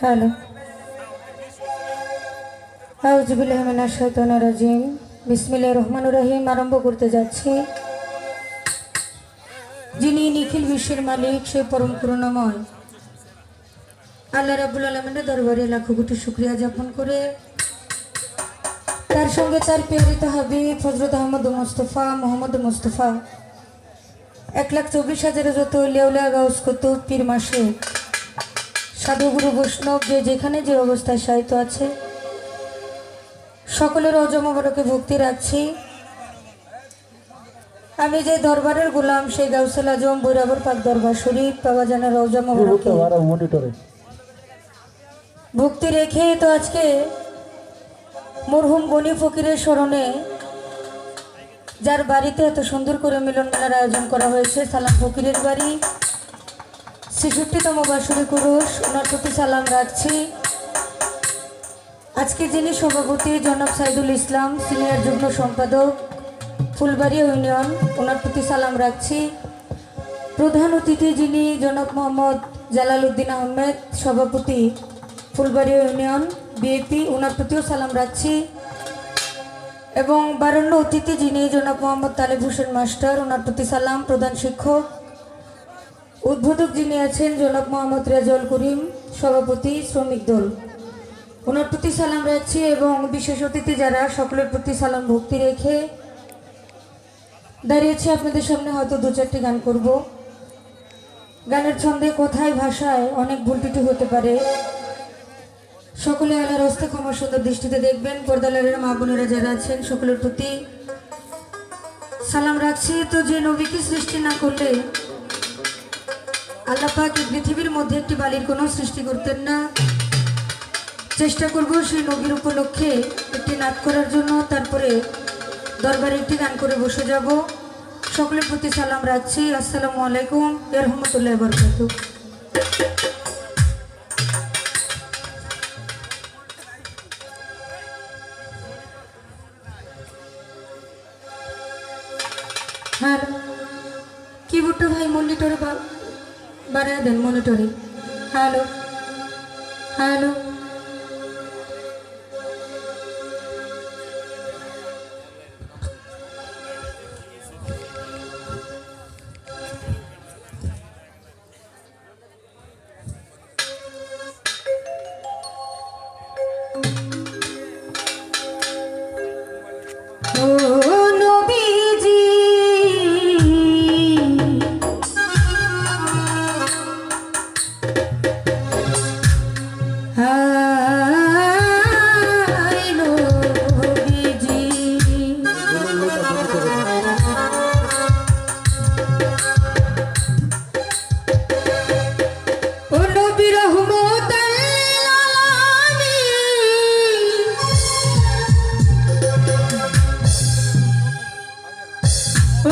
Hello, আউযুবিল্লাহি মিনাশ শাইতানির রাজিম। বিসমিল্লাহির রহমানির রহিম। আরম্ভ করতে যাচ্ছি। যিনি নিখিল বিশ্বের মালিক, সে পরম করুণাময় আল্লাহ রাব্বুল আলামিনের দরবারে লাখো কোটি শুকরিয়া জ্ঞাপন করে তার সঙ্গে তার প্রেরিত হাবিব হযরত আহমদ মুস্তাফা মোহাম্মদ মুস্তাফা 1,24,000 যত লিয়াউলিয়া গাউস কুতুব পীর মাসিক সাধুগুরু বৈষ্ণব যে যেখানে যে অবস্থায় সাহিত্য আছে সকলের অজমবরকে ভক্তি রাখছি। আমি যে দরবারের গোলাম সেই গাউসুল আজম বৈরাবর পাক দরবার শরীফ বাবাজানের অজমবরকে ভক্তি রেখে তো আজকে মরহুম গনি ফকিরের স্মরণে যার বাড়িতে এত সুন্দর করে মিলন মেলার আয়োজন করা হয়েছে, সালাম ফকিরের বাড়ি ৬৬তম বার্ষিক উরুস, ওনার প্রতি সালাম রাখছি। আজকে যিনি সভাপতি জনাব সাইদুল ইসলাম, সিনিয়র যুগ্ম সম্পাদক ফুলবাড়ি ইউনিয়ন, ওনার প্রতি সালাম রাখছি। প্রধান অতিথি যিনি জনাব মোহাম্মদ জালাল উদ্দিন আহমেদ, সভাপতি ফুলবাড়ি ইউনিয়ন বিএপি, ওনার প্রতিও সালাম রাখছি। এবং বারণ্য অতিথি যিনি জনাব মোহাম্মদ তালেব হোসেন মাস্টার, ওনার প্রতি সালাম। প্রধান শিক্ষক উদ্বোধক যিনি আছেন জনাব মোহাম্মদ রেজাউল করিম, সভাপতি শ্রমিক দল, ওনার প্রতি সালাম রাখছি। এবং বিশেষ অতিথি যারা, সকলের প্রতি সালাম ভক্তি রেখে দাঁড়িয়েছি আপনাদের সামনে। হয়তো দু চারটি গান করব। গানের ছন্দে, কথায়, ভাষায় অনেক ভুল ত্রুটি হতে পারে। সকলে আল্লাহর হস্তে ক্ষমা সুন্দর দৃষ্টিতে দেখবেন। পর্দালারের মা বোনেরা যারা আছেন সকলের প্রতি সালাম রাখছি। তো যে নবীকে সৃষ্টি না করলে আল্লাহ পাক এই পৃথিবীর মধ্যে একটি বালির কোনো সৃষ্টি করতেন না। চেষ্টা করব সেই নবীর উপলক্ষে একটি নাচ করার জন্য, তারপরে দরবারে একটি গান করে বসে যাব। সকলের প্রতি সালাম রাখছি। আসসালামু আলাইকুম ওয়া রাহমাতুল্লাহি ওয়া বারাকাতুহু। হ্যাঁ, কিবোর্ডটা ভাই মনিটরে বাড়ায় দেন, মনিটরে। Hello hello.